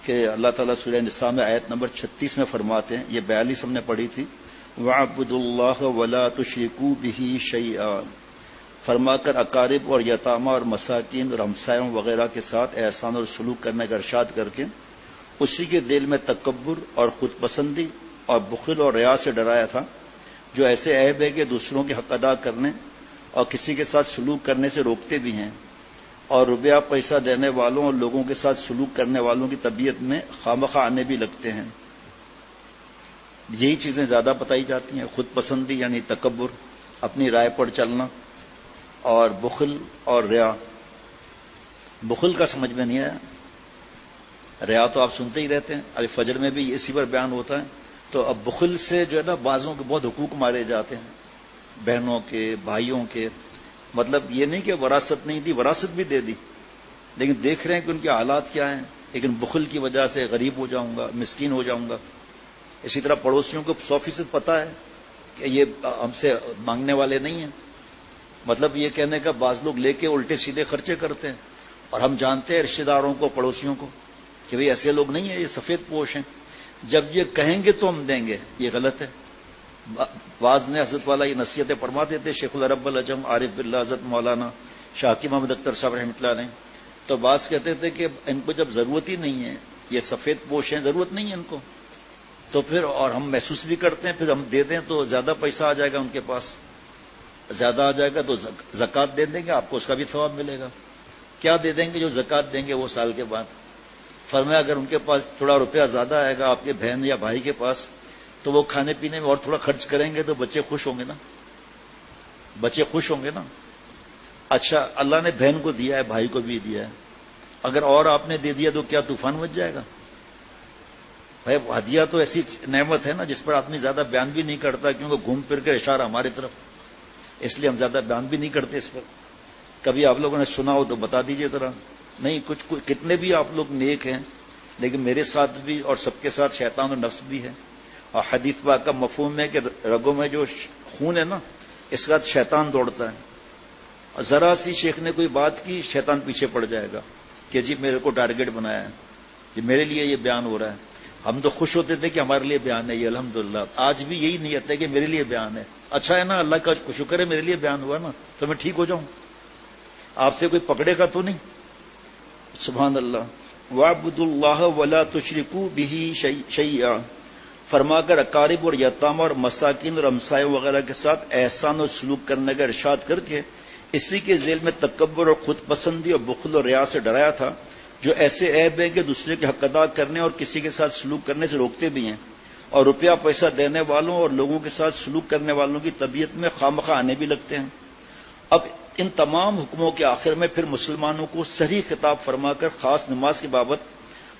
کہ اللہ تعالیٰ سورہ نساء میں آیت نمبر 36 میں فرماتے ہیں، یہ 42 ہم نے پڑھی تھی، وَاعْبُدُوا اللَّهَ وَلَا تُشْرِكُوا بِهِ شَيْئًا، فرما کر اقارب اور یتامہ اور مساکین اور ہمسایوں وغیرہ کے ساتھ احسان اور سلوک کرنے کا ارشاد کر کے اسی کے دل میں تکبر اور خود پسندی اور بخل اور ریا سے ڈرایا تھا، جو ایسے عیب ہے کہ دوسروں کے حق ادا کرنے اور کسی کے ساتھ سلوک کرنے سے روکتے بھی ہیں، اور روپیہ پیسہ دینے والوں اور لوگوں کے ساتھ سلوک کرنے والوں کی طبیعت میں خامخواہ آنے بھی لگتے ہیں۔ یہی چیزیں زیادہ بتائی جاتی ہیں، خود پسندی یعنی تکبر، اپنی رائے پر چلنا، اور بخل اور ریا۔ بخل کا سمجھ میں نہیں آیا، ریا تو آپ سنتے ہی رہتے ہیں، ابھی فجر میں بھی اسی پر بیان ہوتا ہے۔ تو اب بخل سے جو ہے نا بعضوں کے بہت حقوق مارے جاتے ہیں، بہنوں کے، بھائیوں کے۔ مطلب یہ نہیں کہ وراثت نہیں دی، وراثت بھی دے دی، لیکن دیکھ رہے ہیں کہ ان کے حالات کیا ہیں، لیکن بخل کی وجہ سے غریب ہو جاؤں گا، مسکین ہو جاؤں گا۔ اسی طرح پڑوسیوں کو 100% پتا ہے کہ یہ ہم سے مانگنے والے نہیں ہیں، مطلب یہ کہنے کا بعض لوگ لے کے الٹے سیدھے خرچے کرتے ہیں، اور ہم جانتے ہیں رشتہ داروں کو، پڑوسیوں کو، کہ بھئی ایسے لوگ نہیں ہیں، یہ سفید پوش ہیں، جب یہ کہیں گے تو ہم دیں گے۔ یہ غلط ہے۔ بعض نے حضرت والا یہ نصیحتیں فرماتے تھے، شیخ العرب العجم عارف باللہ حضرت مولانا شاکی محمد اختر صاحب رحمۃ اللہ علیہ، تو بعض کہتے تھے کہ ان کو جب ضرورت ہی نہیں ہے، یہ سفید پوش ہیں، ضرورت نہیں ہے ان کو، تو پھر اور ہم محسوس بھی کرتے ہیں، پھر ہم دے دیں تو زیادہ پیسہ آ جائے گا ان کے پاس، زیادہ آ جائے گا تو زکوٰۃ دے دیں گے، آپ کو اس کا بھی ثواب ملے گا۔ کیا دے دیں گے جو زکوٰۃ دیں گے وہ سال کے بعد؟ فرمایا اگر ان کے پاس تھوڑا روپیہ زیادہ آئے گا آپ کے بہن یا بھائی کے پاس، تو وہ کھانے پینے میں اور تھوڑا خرچ کریں گے تو بچے خوش ہوں گے نا، بچے خوش ہوں گے نا۔ اچھا اللہ نے بہن کو دیا ہے، بھائی کو بھی دیا ہے، اگر اور آپ نے دے دیا تو کیا طوفان مچ جائے گا؟ بھائی ہدیہ تو ایسی نعمت ہے نا جس پر آدمی زیادہ بیان بھی نہیں کرتا، کیونکہ گھوم پھر کے اشارہ ہماری طرف، اس لیے ہم زیادہ بیان بھی نہیں کرتے اس پر۔ کبھی آپ لوگوں نے سنا ہو تو بتا دیجئے ذرا۔ نہیں کچھ کتنے بھی آپ لوگ نیک ہیں، لیکن میرے ساتھ بھی اور سب کے ساتھ شیطان و نفس بھی ہے، اور حدیث پاک کا مفہوم ہے کہ رگوں میں جو خون ہے نا، اس کے ساتھ شیطان دوڑتا ہے، اور ذرا سی شیخ نے کوئی بات کی شیطان پیچھے پڑ جائے گا کہ جی میرے کو ٹارگٹ بنایا ہے، جی میرے لیے یہ بیان ہو رہا ہے۔ ہم تو خوش ہوتے تھے کہ ہمارے لیے بیان ہے یہ، الحمدللہ۔ آج بھی یہی نیت ہے کہ میرے لیے بیان ہے، اچھا ہے نا، اللہ کا شکر ہے میرے لیے بیان ہوا نا، تو میں ٹھیک ہو جاؤں، آپ سے کوئی پکڑے گا تو نہیں۔ سبحان اللہ۔ وَاعْبُدُوا اللَّهَ وَلَا تُشْرِكُوا بِهِ شَيْئًا، فرما کر اقارب اور یتامہ اور مساکین اور ہمسایوں وغیرہ کے ساتھ احسان اور سلوک کرنے کا ارشاد کر کے اسی کے ذیل میں تکبر اور خود پسندی اور بخل اور ریا سے ڈرایا تھا، جو ایسے عیب ہے کہ دوسرے کے حق ادا کرنے اور کسی کے ساتھ سلوک کرنے سے روکتے بھی ہیں، اور روپیہ پیسہ دینے والوں اور لوگوں کے ساتھ سلوک کرنے والوں کی طبیعت میں خامخواہ آنے بھی لگتے ہیں۔ اب ان تمام حکموں کے آخر میں پھر مسلمانوں کو صریح خطاب فرما کر خاص نماز کی بابت،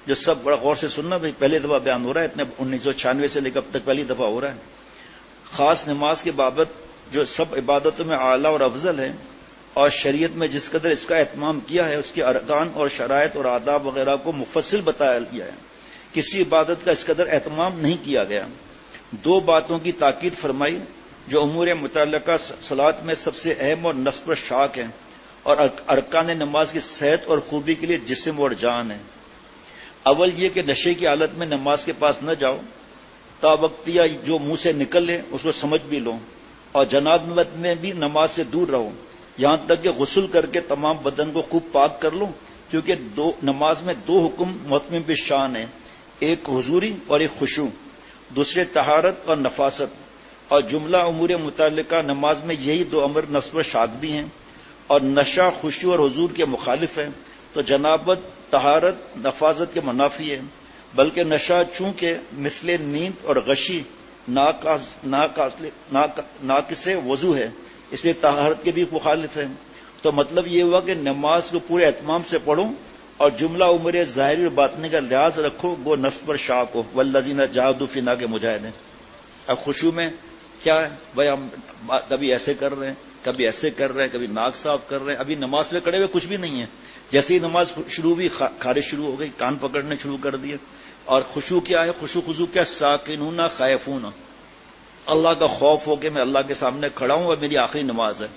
جو سب بڑا غور سے سننا بھائی، پہلی دفعہ بیان ہو رہا ہے، اتنے 1996 سے لے کر اب تک پہلی دفعہ ہو رہا ہے، خاص نماز کی بابت جو سب عبادتوں میں اعلیٰ اور افضل ہے، اور شریعت میں جس قدر اس کا اہتمام کیا ہے، اس کے ارکان اور شرائط اور آداب وغیرہ کو مفصل بتایا گیا ہے، کسی عبادت کا اس قدر اہتمام نہیں کیا گیا۔ دو باتوں کی تاکید فرمائی جو امور متعلقہ صلاۃ میں سب سے اہم اور نصب پر شاک ہیں، اور ارکان نماز کی صحت اور خوبی کے لیے جسم اور جان ہے۔ اول یہ کہ نشے کی حالت میں نماز کے پاس نہ جاؤ، تا وقتیہ جو منہ سے نکلے اس کو سمجھ بھی لو، اور جنابت میں بھی نماز سے دور رہو، یہاں تک کہ غسل کر کے تمام بدن کو خوب پاک کر لو، کیونکہ نماز میں دو حکم متمم بالشان ہیں، ایک حضوری اور ایک خشوع، دوسرے طہارت اور نفاست، اور جملہ امور متعلقہ نماز میں یہی دو امر نصب و شاک بھی ہیں، اور نشہ خشوع اور حضور کے مخالف ہے، تو جنابت طہارت نفاست کے منافی ہے، بلکہ نشہ چونکہ مثل نیند اور غشی ناقص وضو ہے، اس لیے طہارت کے بھی مخالف ہے۔ تو مطلب یہ ہوا کہ نماز کو پورے اہتمام سے پڑھو اور جملہ عمر ظاہری اور باطنی کا لحاظ رکھو، گو نصب پر شاک ہو، والذین جاہدوا فینا کے مجاہد ہیں۔ اب خشوع میں کیا ہے بھائی، ہم کبھی ایسے کر رہے ہیں، کبھی ایسے کر رہے ہیں، کبھی ناک صاف کر رہے ہیں، ابھی نماز پہ کھڑے ہوئے کچھ بھی نہیں ہے، جیسے ہی نماز شروع ہوئی خارش شروع ہو گئی، کان پکڑنے شروع کر دیے۔ اور خشوع کیا ہے؟ خشوع خضوع کیا؟ ساکنون خائفون، اللہ کا خوف ہو کہ میں اللہ کے سامنے کھڑا ہوں اور میری آخری نماز ہے،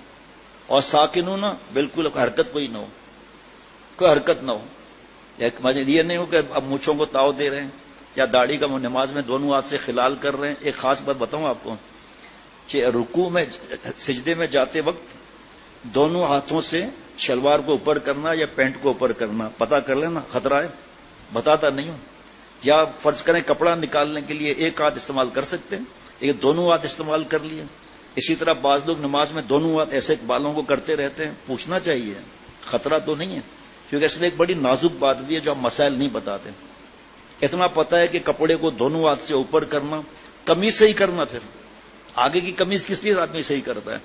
اور ساکنون بالکل حرکت کوئی نہ ہو، کوئی حرکت نہ ہو، یہ نہیں ہو کہ اب مونچھوں کو تاؤ دے رہے ہیں یا داڑھی کا نماز میں دونوں ہاتھ سے خلال کر رہے ہیں. ایک خاص بات بتاؤں آپ کو کہ رکوع میں سجدے میں جاتے وقت دونوں ہاتھوں سے شلوار کو اوپر کرنا یا پینٹ کو اوپر کرنا پتہ کر لینا، خطرہ ہے، بتاتا نہیں ہوں. یا فرض کریں کپڑا نکالنے کے لیے ایک ہاتھ استعمال کر سکتے ہیں، لیکن دونوں ہاتھ استعمال کر لیے. اسی طرح بعض لوگ نماز میں دونوں ہاتھ ایسے بالوں کو کرتے رہتے ہیں. پوچھنا چاہیے خطرہ تو نہیں ہے، کیونکہ اس میں ایک بڑی نازک بات بھی ہے جو ہم مسائل نہیں بتاتے. اتنا پتا ہے کہ کپڑے کو دونوں ہاتھ سے اوپر کرنا، قمیض صحیح کرنا، پھر آگے کی قمیض کس لیے آدمی صحیح کرتا ہے،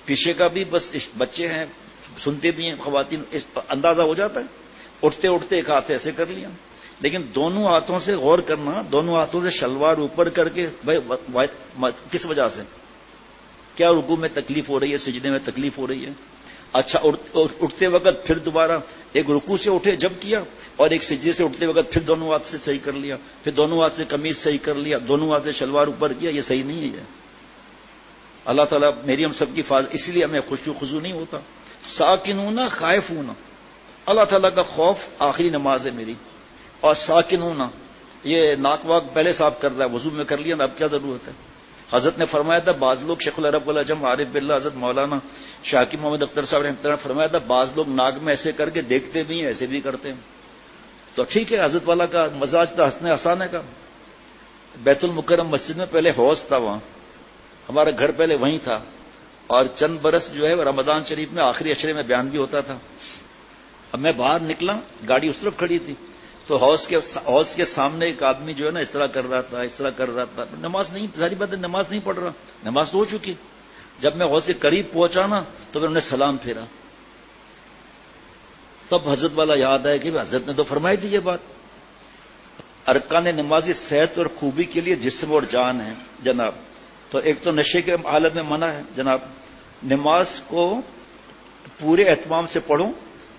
پیچھے کا بھی بس بچے ہیں سنتے بھی ہیں خواتین، اندازہ ہو جاتا ہے، اٹھتے اٹھتے ایک ہاتھ ایسے کر لیا. لیکن دونوں ہاتھوں سے غور کرنا، دونوں ہاتھوں سے شلوار اوپر کر کے بھائی کس وجہ سے، کیا رکوع میں تکلیف ہو رہی ہے، سجدے میں تکلیف ہو رہی ہے. اچھا اٹھتے وقت پھر دوبارہ ایک رکوع سے اٹھے جب کیا اور ایک سجدے سے اٹھتے وقت پھر دونوں ہاتھ سے صحیح کر لیا، پھر دونوں ہاتھ سے قمیض صحیح کر لیا، دونوں ہاتھ سے شلوار اوپر کیا، یہ صحیح نہیں ہے. یہ اللہ تعالیٰ میری ہم سب کی اسی لیے ہمیں خشوع خضوع نہیں ہوتا. ساکنون خائفون، اللہ تعالیٰ کا خوف آخری نماز ہے میری. اور ساکنون، یہ ناک واک پہلے صاف کر رہا ہے، وضو میں کر لیا نا، اب کیا ضرورت ہے. حضرت نے فرمایا تھا بعض لوگ، شیخ العرب العجم عارف باللہ حضرت مولانا شاکی محمد اختر صاحب رحمۃ اللہ نے فرمایا تھا بعض لوگ ناک میں ایسے کر کے دیکھتے بھی ہیں ایسے بھی کرتے ہیں. تو ٹھیک ہے، حضرت والا کا مزاج تھا حسن حسانہ کا. بیت المکرم مسجد میں پہلے حوض تھا، وہاں ہمارا گھر پہلے وہیں تھا، اور چند برس جو ہے رمضان شریف میں آخری عشرے میں بیان بھی ہوتا تھا. اب میں باہر نکلا، گاڑی اس طرف کھڑی تھی، تو حوض کے سامنے ایک آدمی جو ہے نا اس طرح کر رہا تھا، اس طرح کر رہا تھا. نماز نہیں، ساری بات نماز نہیں پڑھ رہا، نماز تو ہو چکی. جب میں حوض کے قریب پہنچا نا تو انہوں نے سلام پھیرا. تب حضرت والا یاد آیا کہ حضرت نے تو فرمائی تھی یہ بات، ارکان نماز کی صحت اور خوبی کے لیے جسم اور جان ہے جناب. تو ایک تو نشے کے حالت میں منع ہے جناب، نماز کو پورے اہتمام سے پڑھو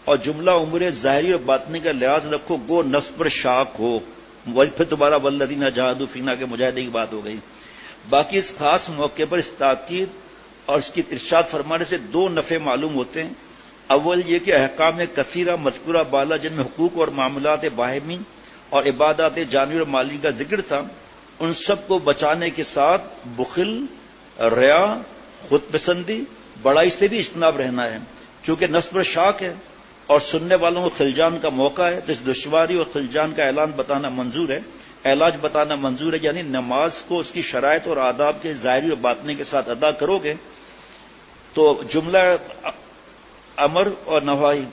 اور جملہ عمر ظاہری اور باطنی کا لحاظ رکھو، گو نفس پر شاک ہو. پھر دوبارہ والذین جاہدوا فینا کے مجاہدے کی بات ہو گئی. باقی اس خاص موقع پر اس تاکید اور اس کی ارشاد فرمانے سے دو نفع معلوم ہوتے ہیں. اول یہ کہ احکام کثیرہ مذکورہ بالا جن میں حقوق اور معاملات باہمی اور عبادات جانی اور مالی کا ذکر تھا، ان سب کو بچانے کے ساتھ بخل، ریا، خود پسندی، بڑائی سے بھی اجتناب رہنا ہے. چونکہ نفس پر شاک ہے اور سننے والوں کو خلجان کا موقع ہے، تو اس دشواری اور خلجان کا اعلان بتانا منظور ہے، علاج بتانا منظور ہے. یعنی نماز کو اس کی شرائط اور آداب کے ظاہری اور باطنی کے ساتھ ادا کرو گے تو جملہ امر اور نواہی،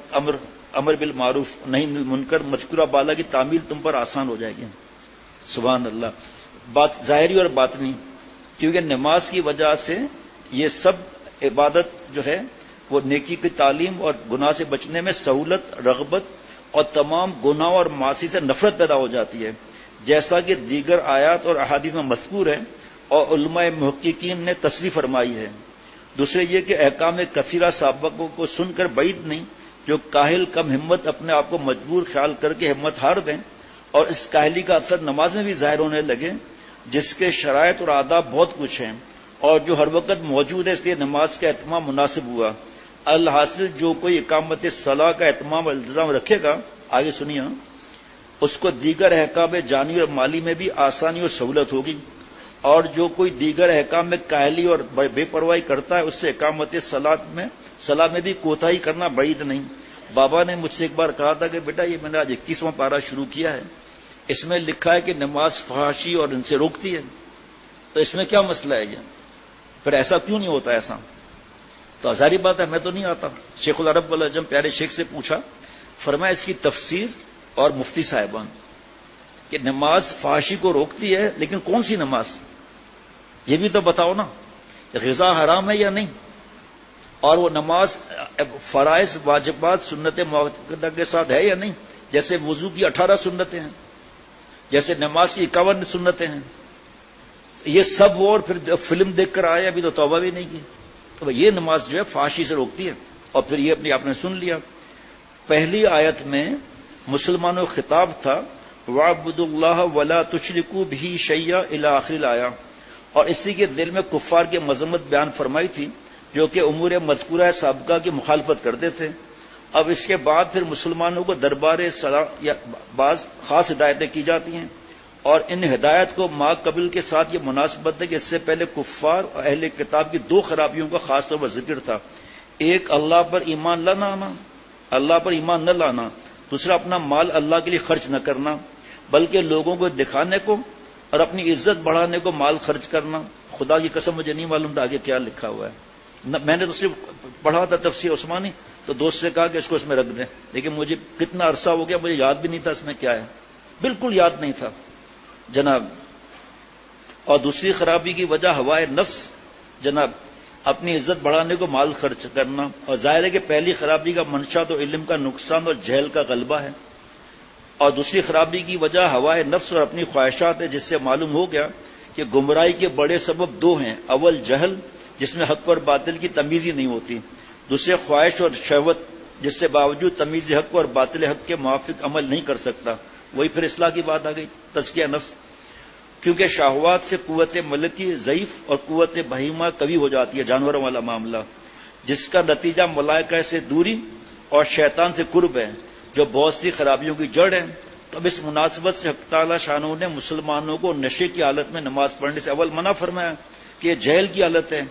امر بالمعروف نہی عن المنکر، مذکورہ بالا کی تعمیل تم پر آسان ہو جائے گی. سبحان اللہ. بات ظاہری اور باطنی، کیونکہ نماز کی وجہ سے یہ سب عبادت جو ہے وہ نیکی کی تعلیم اور گناہ سے بچنے میں سہولت، رغبت اور تمام گناہ اور معاصی سے نفرت پیدا ہو جاتی ہے، جیسا کہ دیگر آیات اور احادیث میں مذکور ہے اور علماء محققین نے تصریح فرمائی ہے. دوسرے یہ کہ احکام کثیرہ سابقوں کو سن کر بعید نہیں جو کاہل کم ہمت اپنے آپ کو مجبور خیال کر کے ہمت ہار دیں اور اس کاہلی کا اثر نماز میں بھی ظاہر ہونے لگے، جس کے شرائط اور آداب بہت کچھ ہیں اور جو ہر وقت موجود ہے، اس لیے نماز کا اہتمام مناسب ہوا. الحاصل جو کوئی اقامت صلاح کا اہتمام اور التزام رکھے گا، آگے سنیے، اس کو دیگر احکام جانی اور مالی میں بھی آسانی اور سہولت ہوگی، اور جو کوئی دیگر احکام میں کاہلی اور بے پرواہی کرتا ہے اس سے اقامت صلاح میں بھی کوتاہی کرنا بعید نہیں. بابا نے مجھ سے ایک بار کہا تھا کہ بیٹا یہ میں نے آج 21واں پارہ شروع کیا ہے، اس میں لکھا ہے کہ نماز فحاشی اور ان سے روکتی ہے، تو اس میں کیا مسئلہ ہے؟ یہ پھر ایسا کیوں نہیں ہوتا؟ ایسا تو ظاہری بات ہے میں تو نہیں آتا. شیخ العرب والعجم پیارے شیخ سے پوچھا، فرمایا اس کی تفسیر اور مفتی صاحبان کہ نماز فحاشی کو روکتی ہے، لیکن کون سی نماز یہ بھی تو بتاؤ نا، غذا حرام ہے یا نہیں، اور وہ نماز فرائض واجبات سنت موقدہ کے ساتھ ہے یا نہیں، جیسے وضو کی 18 سنتیں ہیں، جیسے نماز کی 51 سنتیں ہیں، یہ سب اور پھر فلم دیکھ کر آئے ابھی تو توبہ بھی نہیں کی. تو یہ نماز جو ہے فحاشی سے روکتی ہے. اور پھر یہ اپنے آپ نے سن لیا، پہلی آیت میں مسلمانوں کا خطاب تھا وَاعْبُدُوا اللَّهَ وَلَا تُشْرِكُوا بِهِ شَيْئًا إِلَى آخر الآیہ، اور اسی کے دل میں کفار کی مذمت بیان فرمائی تھی جو کہ امور مذکورہ سابقہ کی مخالفت کرتے تھے اب اس کے بعد پھر مسلمانوں کو دربار صلاح یا بعض خاص ہدایتیں کی جاتی ہیں، اور ان ہدایت کو ما قبل کے ساتھ یہ مناسبت ہے کہ اس سے پہلے کفار اور اہل کتاب کی دو خرابیوں کا خاص طور پر ذکر تھا. ایک اللہ پر ایمان نہ لانا، اللہ پر ایمان نہ لانا. دوسرا اپنا مال اللہ کے لیے خرچ نہ کرنا، بلکہ لوگوں کو دکھانے کو اور اپنی عزت بڑھانے کو مال خرچ کرنا. خدا کی قسم مجھے نہیں معلوم تھا آگے کیا لکھا ہوا ہے. میں نے تو صرف پڑھا تھا تفسیر عثمانی، تو دوست سے کہا کہ اس کو اس میں رکھ دیں، لیکن مجھے کتنا عرصہ ہو گیا مجھے یاد بھی نہیں تھا اس میں کیا ہے، بالکل یاد نہیں تھا جناب. اور دوسری خرابی کی وجہ ہوائے نفس جناب، اپنی عزت بڑھانے کو مال خرچ کرنا. اور ظاہر ہے کہ پہلی خرابی کا منشا تو علم کا نقصان اور جہل کا غلبہ ہے، اور دوسری خرابی کی وجہ ہوائے نفس اور اپنی خواہشات ہے، جس سے معلوم ہو گیا کہ گمراہی کے بڑے سبب دو ہیں. اول جہل، جس میں حق اور باطل کی تمیز ہی نہیں ہوتی. دوسرے خواہش اور شہوت، جس سے باوجود تمیز حق اور باطل حق کے موافق عمل نہیں کر سکتا. وہی پھر اصلاح کی بات آ گئی، تزکیہ نفس. کیونکہ شہوات سے قوت ملکی ضعیف اور قوت بہیمہ قوی ہو جاتی ہے، جانوروں والا معاملہ، جس کا نتیجہ ملائکہ سے دوری اور شیطان سے قرب ہے، جو بہت سی خرابیوں کی جڑ ہے. تو اب اس مناسبت سے حق تعالی شانہ نے مسلمانوں کو نشے کی حالت میں نماز پڑھنے سے اول منع فرمایا کہ یہ جہل کی حالت ہے.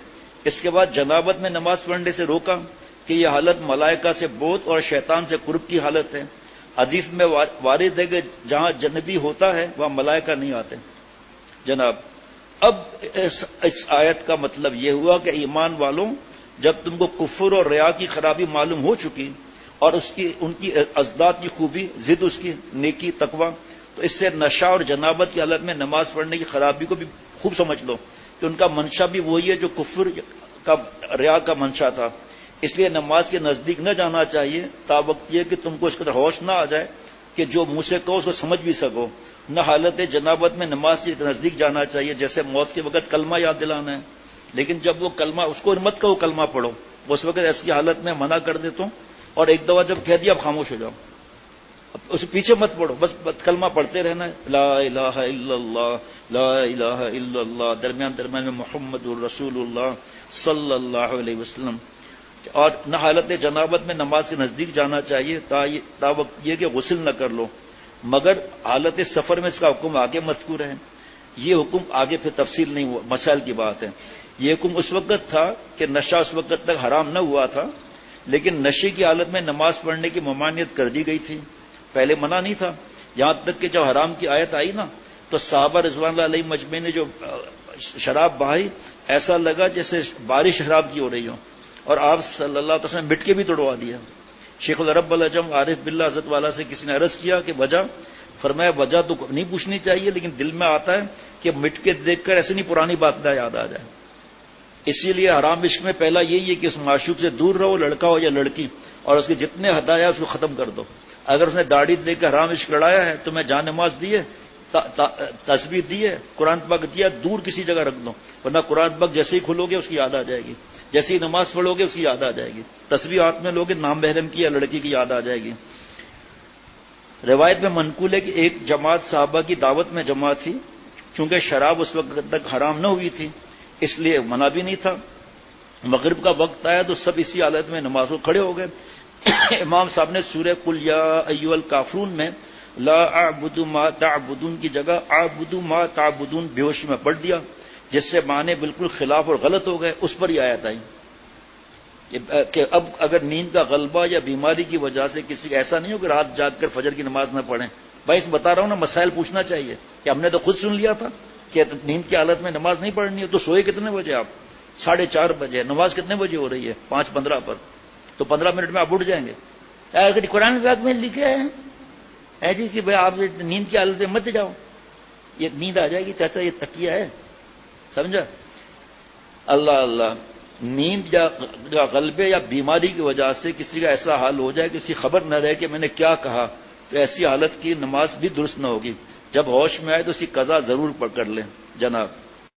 اس کے بعد جنابت میں نماز پڑھنے سے روکا کہ یہ حالت ملائکہ سے بہت اور شیطان سے قرب کی حالت ہے. حدیث میں وارد ہے کہ جہاں جنبی ہوتا ہے وہاں ملائکہ نہیں آتے جناب. اب اس آیت کا مطلب یہ ہوا کہ ایمان والوں، جب تم کو کفر اور ریا کی خرابی معلوم ہو چکی اور ان کی ازداد کی خوبی، ضد اس کی نیکی تقوی، تو اس سے نشہ اور جنابت کی حالت میں نماز پڑھنے کی خرابی کو بھی خوب سمجھ لو کہ ان کا منشا بھی وہی ہے جو کفر کا ریا کا منشا تھا. اس لیے نماز کے نزدیک نہ جانا چاہیے تا وقت یہ کہ تم کو اس قدر ہوش نہ آ جائے کہ جو منہ سے کہو اس کو سمجھ بھی سکو. نہ حالت جنابت میں نماز کے نزدیک جانا چاہیے، جیسے موت کے وقت کلمہ یاد دلانا ہے، لیکن جب وہ کلمہ اس کو مت کہو کلمہ پڑھو، اس وقت ایسی حالت میں منع کر دیتا ہوں. اور ایک دفعہ جب کہہ دیا اب خاموش ہو جاؤ، اس پیچھے مت پڑھو، بس کلمہ پڑھتے رہنا ہے، لا الہ الا اللہ لا الہ الا اللہ، درمیان میں محمد الرسول اللہ صلی اللہ علیہ وسلم. اور نہ حالت جنابت میں نماز کے نزدیک جانا چاہیے تا وقت یہ کہ غسل نہ کر لو، مگر حالت سفر میں اس کا حکم آگے مذکور ہے. یہ حکم آگے پھر تفصیل نہیں ہوا، مسائل کی بات ہے. یہ حکم اس وقت تھا کہ نشہ اس وقت تک حرام نہ ہوا تھا، لیکن نشے کی حالت میں نماز پڑھنے کی ممانعت کر دی گئی تھی. پہلے منع نہیں تھا، یہاں تک کہ جب حرام کی آیت آئی نا تو صحابہ رضوان اللہ علیہ مجمعین نے جو شراب بہائی، ایسا لگا جیسے بارش شراب کی ہو رہی ہو، اور آپ صلی اللہ علیہ وسلم مٹ کے بھی توڑوا دیا. شیخ العرب العجم عارف باللہ حضرت والا سے کسی نے عرض کیا کہ وجہ، فرمایا وجہ تو نہیں پوچھنی چاہیے، لیکن دل میں آتا ہے کہ مٹ کے دیکھ کر ایسی نہیں پرانی بات نہ یاد آ جائے. اسی لیے حرام عشق میں پہلا یہی ہے کہ اس معشوق سے دور رہو، لڑکا ہو یا لڑکی، اور اس کے جتنے ہدایا اس کو ختم کر دو. اگر اس نے داڑھی دے کر حرام عشق لڑایا ہے تو میں جان نماز دی ہے، تسبیح دی ہے، قرآن پاک دیا، دور کسی جگہ رکھ دو، ورنہ قرآن پاک جیسے ہی کھلو گے اس کی یاد آ جائے گی، جیسے ہی نماز پڑھو گے اس کی یاد آ جائے گی، تسبیح ہاتھ میں لوگے نام محرم کی یا لڑکی کی یاد آ جائے گی. روایت میں منقول ہے کہ ایک جماعت صحابہ کی دعوت میں جمع تھی، چونکہ شراب اس وقت تک حرام نہ ہوئی تھی اس لیے منع بھی نہیں تھا. مغرب کا وقت آیا تو سب اسی حالت میں نماز کو کھڑے ہو گئے. امام صاحب نے سورہ قل یا ایھا الکافرون میں لا اعبد ما تعبدون کی جگہ اعبد ما تعبدون بے ہوشی میں پڑھ دیا، جس سے معنی بالکل خلاف اور غلط ہو گئے. اس پر یہ آیت آئی کہ اب اگر نیند کا غلبہ یا بیماری کی وجہ سے کسی کا ایسا نہیں ہو کہ رات جاگ کر فجر کی نماز نہ پڑھیں. بھائی اس بتا رہا ہوں نا، مسائل پوچھنا چاہیے کہ ہم نے تو خود سن لیا تھا کہ نیند کی حالت میں نماز نہیں پڑھنی ہے. تو سوئے کتنے بجے آپ؟ 4:30 بجے. نماز کتنے بجے ہو رہی ہے؟ 5:15 پر. تو 15 منٹ میں آپ اٹھ جائیں گے. قرآن پاک میں لکھا ہے جی کہ بھائی آپ نیند کی حالت میں مت جاؤ، یہ نیند آ جائے گی چاچا، یہ تکیہ ہے، سمجھا؟ اللہ اللہ. نیند یا غلبے یا بیماری کی وجہ سے کسی کا ایسا حال ہو جائے کہ اس کی خبر نہ رہے کہ میں نے کیا کہا، تو ایسی حالت کی نماز بھی درست نہ ہوگی. جب ہوش میں آئے تو اس کی قضا ضرور کر لیں جناب.